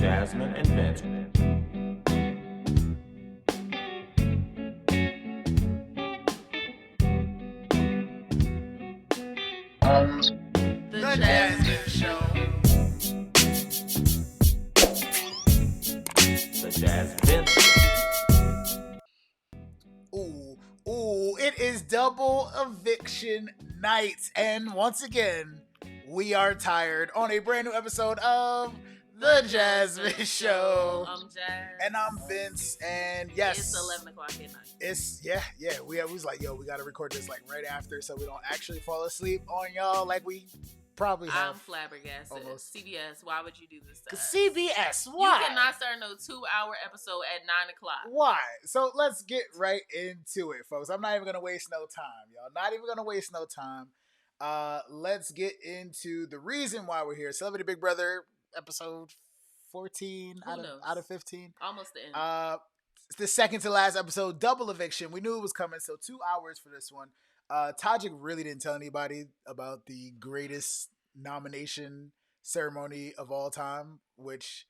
Jasmyne and Vince. The Jasmyne Show. The Jasmyne Vince. Ooh, it is double eviction night. And once again, we are tired on a brand new episode of The Jasmyne Show. I'm Jazz. And I'm Vince. And yes, It's 11 o'clock at night. it's, yeah. We was like, we got to record this like right after so we don't actually fall asleep on y'all like we probably have. I'm flabbergasted. Almost. CBS, why would you do this to us? CBS, why? You cannot start no 2-hour episode at 9 o'clock. Why? So let's get right into it, folks. I'm not even going to waste no time, y'all. Not even going to waste no time. Let's get into the reason why we're here. Celebrity Big Brother episode 14 out of 15. Almost the end. It's the second to last episode, double eviction. We knew it was coming, so 2 hours for this one. Tajik really didn't tell anybody about the greatest nomination ceremony of all time, which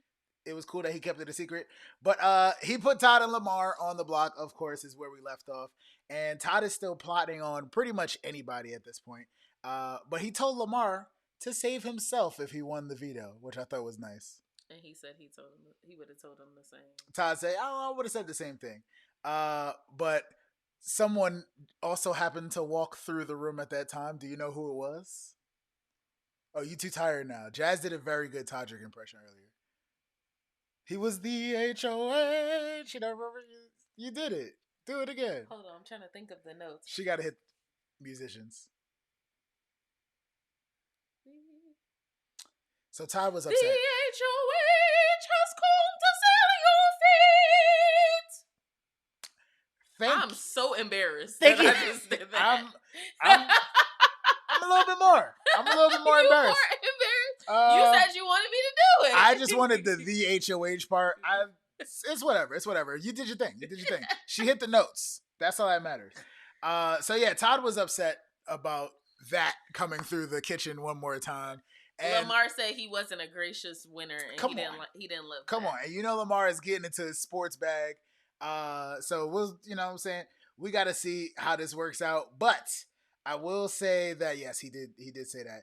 it was cool that he kept it a secret. But he put Todd and Lamar on the block, of course, is where we left off. And Todd is still plotting on pretty much anybody at this point. But he told Lamar to save himself if he won the veto, which I thought was nice. And he said he would have told him the same. Todd said, I would have said the same thing. But someone also happened to walk through the room at that time. Do you know who it was? Oh, you too tired now. Jazz did a very good Todrick impression earlier. He was the HOH. You know, remember? You did it. Do it again. Hold on, I'm trying to think of the notes. She got to hit musicians. So Todd was upset. The HOH has come to sell your feet. I'm so embarrassed. Thank you. I just did that. I'm a little bit more. I'm a little bit more embarrassed. You said you wanted me to do it. I just wanted the HOH part. It's whatever. It's whatever. You did your thing. She hit the notes. That's all that matters. So yeah, Todd was upset about that coming through the kitchen one more time. And Lamar said he wasn't a gracious winner, and he didn't love. Come on, and you know Lamar is getting into his sports bag. So we'll, you know what I'm saying, we got to see how this works out. But I will say that yes, he did say that.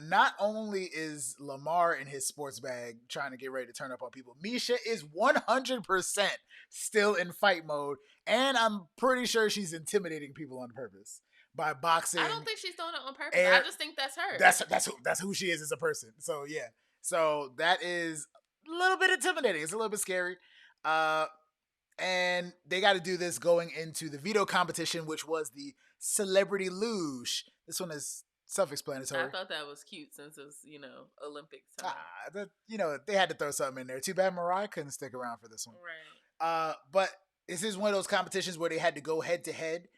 Not only is Lamar in his sports bag trying to get ready to turn up on people, Misha is 100% still in fight mode, and I'm pretty sure she's intimidating people on purpose by boxing. I don't think she's doing it on purpose. I just think that's her. That's who she is as a person. So yeah, so that is a little bit intimidating. It's a little bit scary. And they got to do this going into the veto competition, which was the celebrity luge. This one is self-explanatory. I thought that was cute since it's, Olympic time. They had to throw something in there. Too bad Mariah couldn't stick around for this one. Right. But this is one of those competitions where they had to go head to head.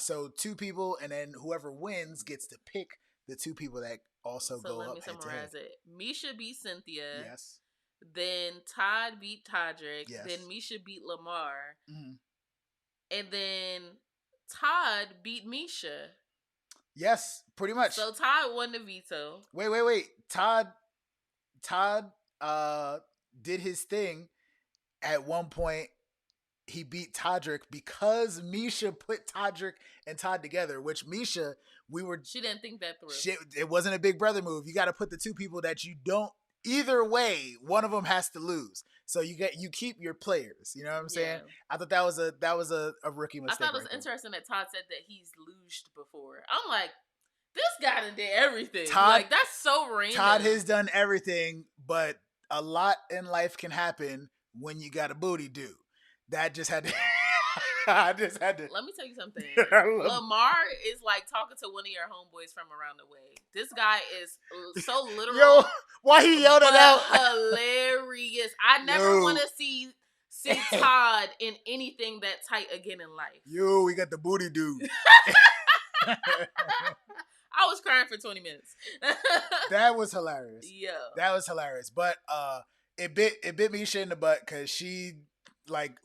So two people, and then whoever wins gets to pick the two people that also go up head to head. So let me summarize it. Misha beat Cynthia. Yes. Then Todd beat Todrick. Yes. Then Misha beat Lamar. Mm-hmm. And then Todd beat Misha. Yes, pretty much. So Todd won the veto. Wait. Todd did his thing. At one point, he beat Todrick because Misha put Todrick and Todd together, which Misha, she didn't think that through. It wasn't a big brother move. You got to put the two people that you don't, either way, one of them has to lose. So you keep your players. You know what I'm saying? Yeah. I thought that was a rookie mistake. I thought it was interesting that Todd said that he's luged before. I'm like, this guy done did everything. Todd, that's so random. Todd has done everything, but a lot in life can happen when you got a booty dude. That just had to. I just had to. Let me tell you something. Lamar is like talking to one of your homeboys from around the way. This guy is so literal. Yo, why he yelled it out? Hilarious. I never want to see Todd in anything that tight again in life. Yo, we got the booty dude. I was crying for 20 minutes. That was hilarious. Yeah. That was hilarious. But it bit Misha in the butt because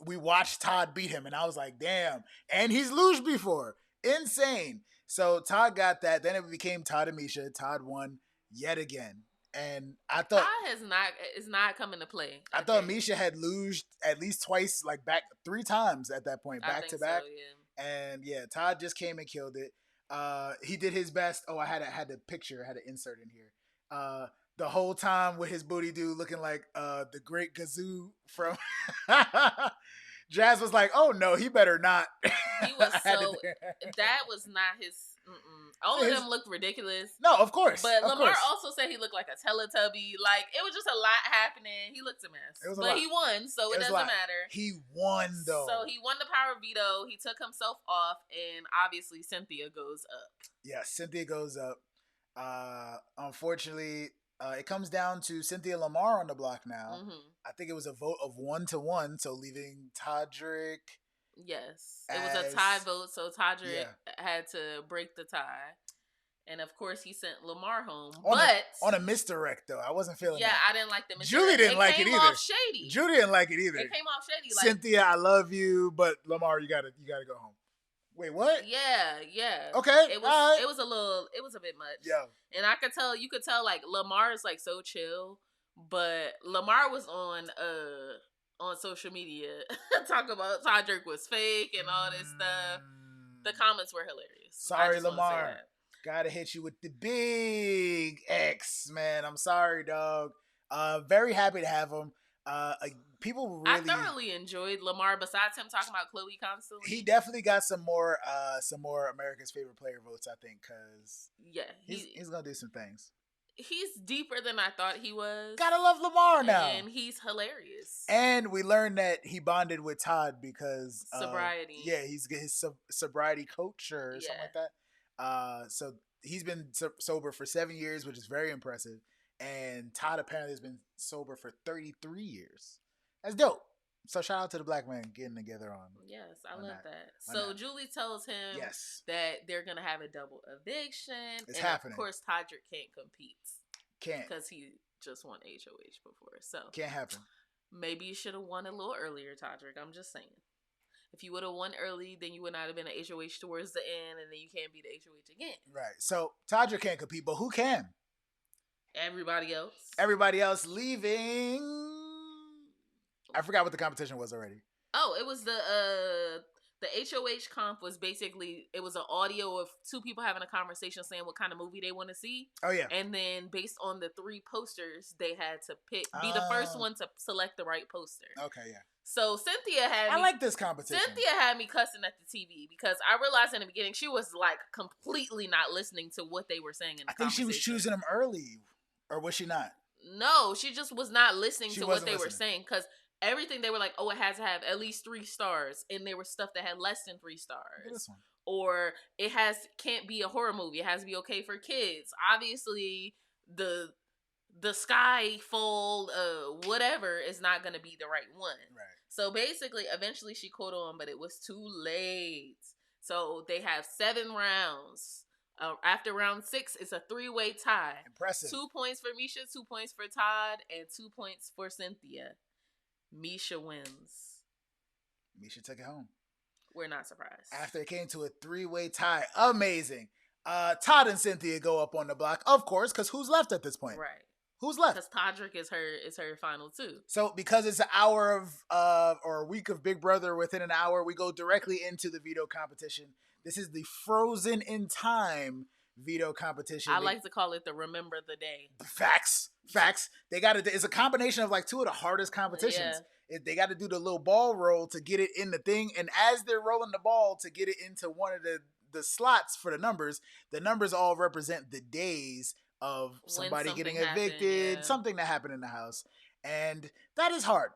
we watched Todd beat him, and I was like, damn. And he's luged before. Insane. So Todd got that. Then it became Todd and Misha. Todd won yet again. And I thought is not coming to play. I thought Misha had luged at least twice, like back 3 times at that point, back to back. Yeah. And yeah, Todd just came and killed it. He did his best. Oh, I had the picture, I had to insert in here. The whole time with his booty dude looking like the Great Gazoo from Jazz was like, "Oh no, he better not." He was that was not his. All of them looked ridiculous. No, of course. But Lamar also said he looked like a Teletubby. Like, it was just a lot happening. He looked a mess. But he won, so it doesn't matter. He won, though. So he won the power veto. He took himself off, and obviously Cynthia goes up. Yeah, Cynthia goes up. Unfortunately, it comes down to Cynthia Lamar on the block now. Mm-hmm. I think it was a vote of 1-1, so leaving Todrick. Yes, it was a tie vote, so Todrick had to break the tie, and of course he sent Lamar home. On a misdirect though, I wasn't feeling. Yeah, that. I didn't like the misdirect. Julie didn't like it either. It came off shady. Julie didn't like it either. It came off shady. Like, Cynthia, I love you, but Lamar, you gotta go home. Wait, what? Yeah. Okay, it was a bit much. Yeah, and you could tell like Lamar is like so chill, but Lamar was on social media talk about Todrick was fake and all this stuff. The comments were hilarious. Sorry, Lamar. Gotta hit you with the big X, man. I'm sorry, dog. Very happy to have him. People really. I thoroughly enjoyed Lamar. Besides him talking about Chloe constantly, he definitely got some more America's Favorite Player votes. I think because he's gonna do some things. He's deeper than I thought he was. Gotta love Lamar now. And he's hilarious. And we learned that he bonded with Todd because sobriety. Yeah, he's his sobriety coach or something like that. So he's been sober for 7 years, which is very impressive. And Todd apparently has been sober for 33 years. That's dope. So shout out to the black man getting together on. Yes, I love that. So Julie tells him that they're gonna have a double eviction. It's happening. Of course, Todrick can't compete. Can't, because he just won HOH before. So can't happen. Maybe you should have won a little earlier, Todrick. I'm just saying. If you would have won early, then you would not have been an HOH towards the end, and then you can't be the HOH again. Right. So Todrick can't compete, but who can? Everybody else. Everybody else leaving. I forgot what the competition was already. Oh, it was the HOH comp was basically, it was an audio of two people having a conversation saying what kind of movie they want to see. Oh, yeah. And then based on the 3 posters, they had to be the first one to select the right poster. Okay, yeah. So Cynthia had I like this competition. Cynthia had me cussing at the TV because I realized in the beginning she was like completely not listening to what they were saying in the conversation. I think she was choosing them early. Or was she not? No, she just was not listening to what they were saying because everything they were like, oh, it has to have at least 3 stars, and there was stuff that had less than 3 stars. This one. Or it can't be a horror movie. It has to be okay for kids. Obviously, the Skyfall, whatever is not going to be the right one. Right. So basically, eventually she caught on, but it was too late. So they have 7 rounds. After round 6, it's a 3-way tie. Impressive. 2 points for Misha, 2 points for Todd, and 2 points for Cynthia. Misha wins. Misha took it home. We're not surprised. After it came to a 3-way tie. Amazing. Todd and Cynthia go up on the block, of course, because who's left at this point? Right. Who's left? Because Todrick is her final 2. So because it's an hour of or a week of Big Brother within an hour, we go directly into the veto competition. This is the frozen in time veto competition. I like to call it the remember the day. Facts. They got to. It's a combination of like 2 of the hardest competitions. Yeah. They got to do the little ball roll to get it in the thing, and as they're rolling the ball to get it into one of the slots for the numbers all represent the days of somebody getting evicted, something that happened in the house, and that is hard.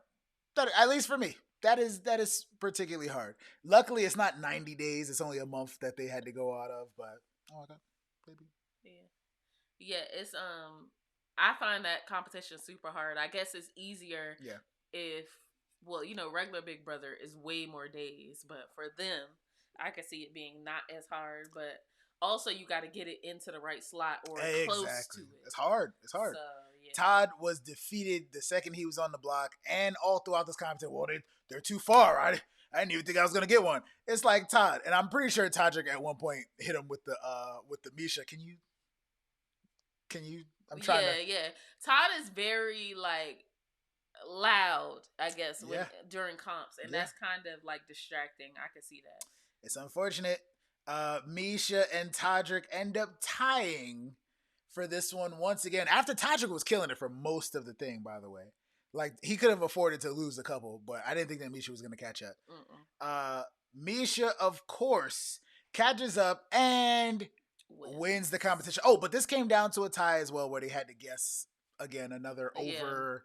That, at least for me. That is particularly hard. Luckily, it's not 90 days. It's only a month that they had to go out of. But oh my god, baby. Yeah. It's I find that competition super hard. I guess it's easier. Yeah. If regular Big Brother is way more days, but for them, I could see it being not as hard. But also, you got to get it into the right slot or close to it. It's hard. So, yeah. Todd was defeated the second he was on the block, and all throughout this competition. Well, they're too far. I didn't even think I was gonna get one. It's like Todd, and I'm pretty sure Todrick at one point hit him with the Misha. Can you I'm trying to. Yeah. Todd is very like loud, I guess, when Yeah. during comps, and Yeah. that's kind of like distracting. I can see that. It's unfortunate. Misha and Todrick end up tying for this one once again. After Todrick was killing it for most of the thing, by the way. Like, he could have afforded to lose a couple, but I didn't think that Misha was going to catch up. Misha, of course, catches up and wins the competition. Oh, but this came down to a tie as well, where they had to guess, again, another over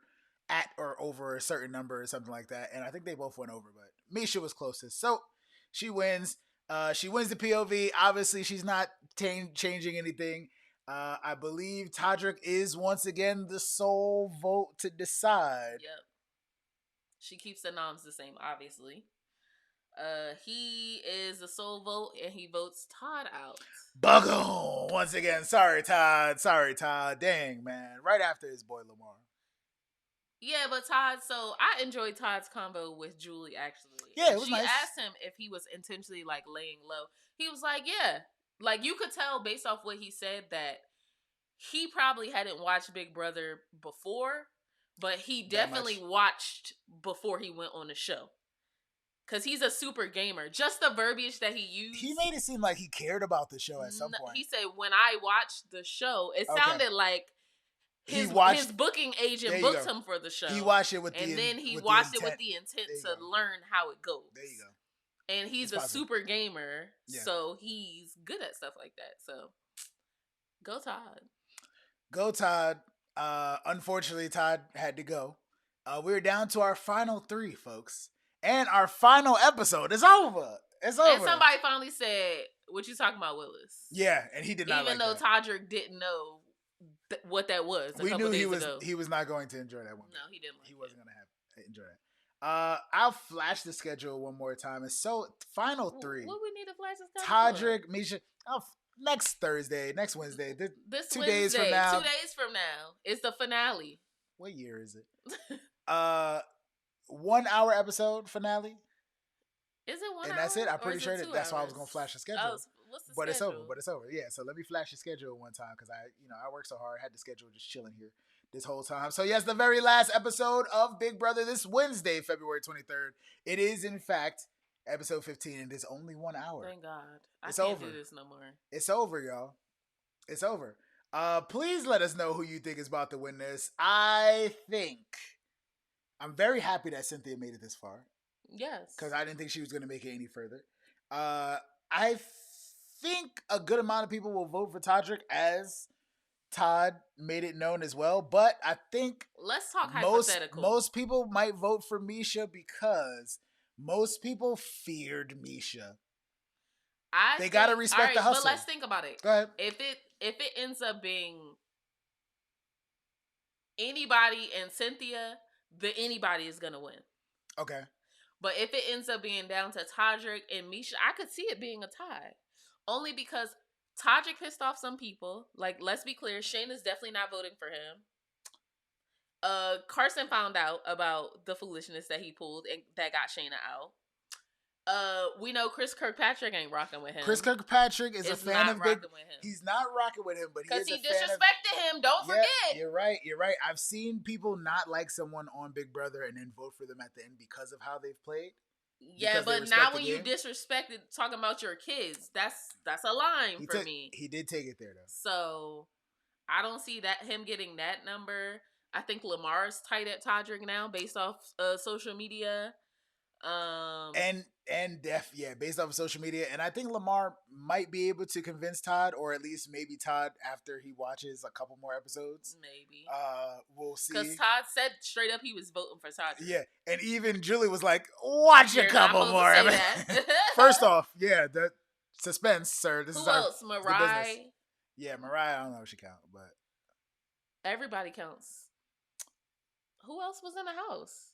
at or over a certain number or something like that. And I think they both went over, but Misha was closest. So she wins. She wins the POV. Obviously, she's not changing anything. I believe Todrick is once again the sole vote to decide. Yep. She keeps the noms the same, obviously. He is the sole vote, and he votes Todd out. Buggle once again. Sorry, Todd. Dang, man. Right after his boy Lamar. Yeah, but Todd. So I enjoyed Todd's combo with Julie. Actually, yeah, it was she nice. asked him if he was intentionally like laying low. He was like, "Yeah." Like, you could tell based off what he said that he probably hadn't watched Big Brother before, but he definitely watched before he went on the show. Because he's a super gamer. Just the verbiage that he used. He made it seem like he cared about the show at some point. He said, when I watched the show, it sounded like his booking agent booked him for the show. He watched it with the intent. And then he with watched the it with the intent to learn how it goes. There you go. And he's a super gamer, so he's good at stuff like that. So, go Todd. Go Todd. Unfortunately, Todd had to go. We're down to our final 3, folks. And our final episode is over. It's over. And somebody finally said, "What you talking about, Willis?" Yeah, and he did not. Even though Todrick didn't know what that was. We knew he was not going to enjoy that one. No, he didn't. He wasn't going to enjoy that. I'll flash the schedule one more time. It's final 3. What we need to flash the schedule? Todrick, Misha. Next Wednesday. This 2 Wednesday, days from now. 2 days from now is the finale. What year is it? 1 hour episode finale. Is it 1 hour? And that's it. I'm pretty sure that's why I was hours? gonna flash the schedule. Oh, what's the schedule? It's over. Yeah. So let me flash the schedule one time because I worked so hard. I had the schedule just chilling here this whole time. So yes, the very last episode of Big Brother this Wednesday, February 23rd. It is in fact episode 15, and it's only 1 hour. Thank God. I It's can't over. do this no more. It's over, y'all. It's over. Please let us know who you think is about to win this. I'm very happy that Cynthia made it this far. Yes. Because I didn't think she was going to make it any further. I think a good amount of people will vote for Todrick, as Todd made it known as well. But I think let's talk hypothetical. Most people might vote for Misha because most people feared Misha. They got to respect the hustle. But let's think about it. Go ahead. If it ends up being anybody and Cynthia, the anybody is going to win. Okay. But if it ends up being down to Todrick and Misha, I could see it being a tie. Only because Todrick pissed off some people. Like, let's be clear, Shane is definitely not voting for him. Carson found out about the foolishness that he pulled and that got Shayna out. We know Chris Kirkpatrick ain't rocking with him. Chris Kirkpatrick is a fan of Big. He's not rocking with him, but because he disrespected him. Don't forget. You're right. I've seen people not like someone on Big Brother and then vote for them at the end because of how they've played. Yeah, but now when you disrespected talking about your kids, that's a line for me. He did take it there though. So I don't see him getting that number. I think Lamar's tight at Todrick now based off social media. Based off of social media, and I think Lamar might be able to convince Todd, or at least maybe Todd after he watches a couple more episodes. Maybe. We'll see. Because Todd said straight up he was voting for Todd. Yeah, and even Julie was like, "Watch a couple more." First off, the suspense, sir. Who else? Mariah. Yeah, Mariah. I don't know if she counts, but everybody counts. Who else was in the house?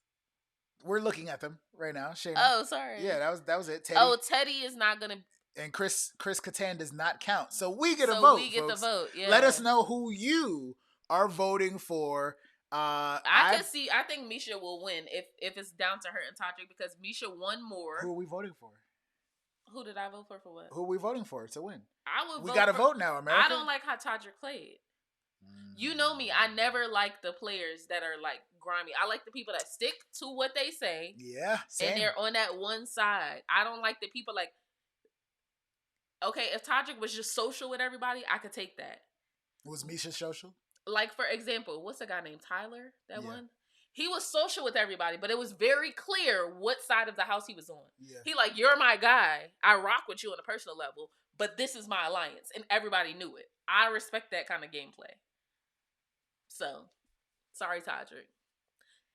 We're looking at them right now. Shayna. Oh, sorry. Yeah, that was it. Teddy. Oh, Teddy is not gonna. And Chris Kattan does not count, so we get a vote. We get the vote. Yeah. Let us know who you are voting for. I think Misha will win if it's down to her and Todrick because Misha won more. Who are we voting for? Who did I vote for what? Who are we voting for to win? I would. We got to vote now, America. I don't like how Todrick played. You know me. I never like the players that are like grimy. I like the people that stick to what they say. Yeah, same. And they're on that one side. I don't like the people like, okay, if Todrick was just social with everybody, I could take that. Was Misha social? Like, for example, what's a guy named Tyler? That Yeah. one? He was social with everybody, but it was very clear what side of the house he was on. Yeah. He like, you're my guy. I rock with you on a personal level, but this is my alliance. And everybody knew it. I respect that kind of gameplay. So, sorry, Todrick.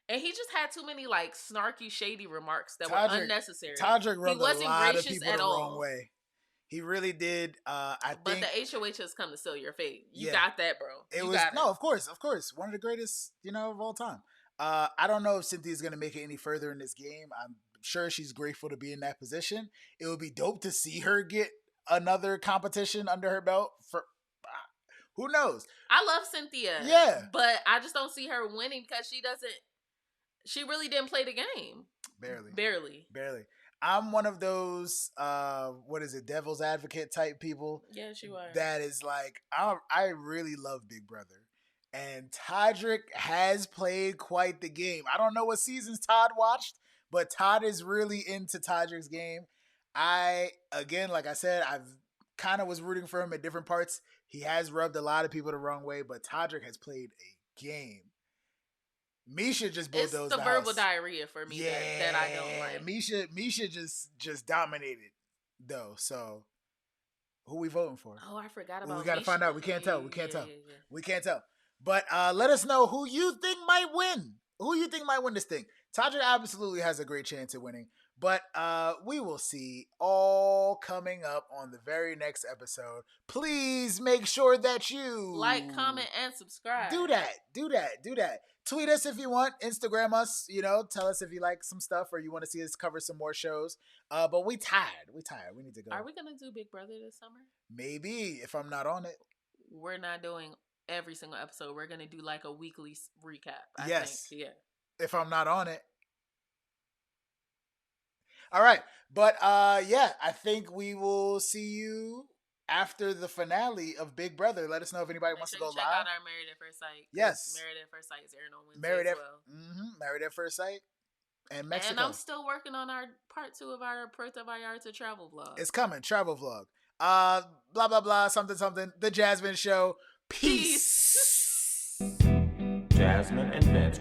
And he just had too many like snarky, shady remarks that were unnecessary. Todrick rubbed he wasn't a lot of gracious people at the all. wrong way. He really did. But the HOH has come to seal your fate. You Yeah. got that, bro. Of course. One of the greatest, of all time. I don't know if Cynthia's gonna make it any further in this game. I'm sure she's grateful to be in that position. It would be dope to see her get another competition under her belt. For who knows? I love Cynthia. Yeah, but I just don't see her winning because she doesn't. She really didn't play the game. Barely. I'm one of those, devil's advocate type people. Yes, you are. That is like, I really love Big Brother. And Todrick has played quite the game. I don't know what seasons Todd watched, but Todd is really into Todrick's game. Like I said, I've kind of was rooting for him at different parts. He has rubbed a lot of people the wrong way, but Todrick has played a game. Misha just bulldozed It's the verbal diarrhea for me that I don't like. Misha just dominated though. So who we voting for? Oh, I forgot about. We got to find out. We can't tell. Yeah. We can't tell. But let us know who you think might win. Who you think might win this thing? Todrick absolutely has a great chance of winning. But we will see all coming up on the very next episode. Please make sure that you like, comment, and subscribe. Do that. Tweet us if you want. Instagram us. Tell us if you like some stuff or you want to see us cover some more shows. But we tired. We need to go. Are we gonna do Big Brother this summer? Maybe if I'm not on it. We're not doing every single episode. We're gonna do like a weekly recap. I think. Yeah. If I'm not on it. All right. But I think we will see you after the finale of Big Brother. Let us know if anybody wants to go check live. out our Married at First Sight. Yes. Married at First Sight is airing on Wednesday as well. Married at First Sight. And Mexico. And I'm still working on our part 2 of our Puerto Vallarta travel vlog. It's coming. Travel vlog. Blah, blah, blah. Something. The Jasmine Show. Peace. Jasmyne and Vince.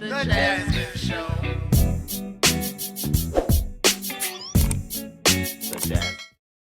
The Jasmine Show. The Jasmine.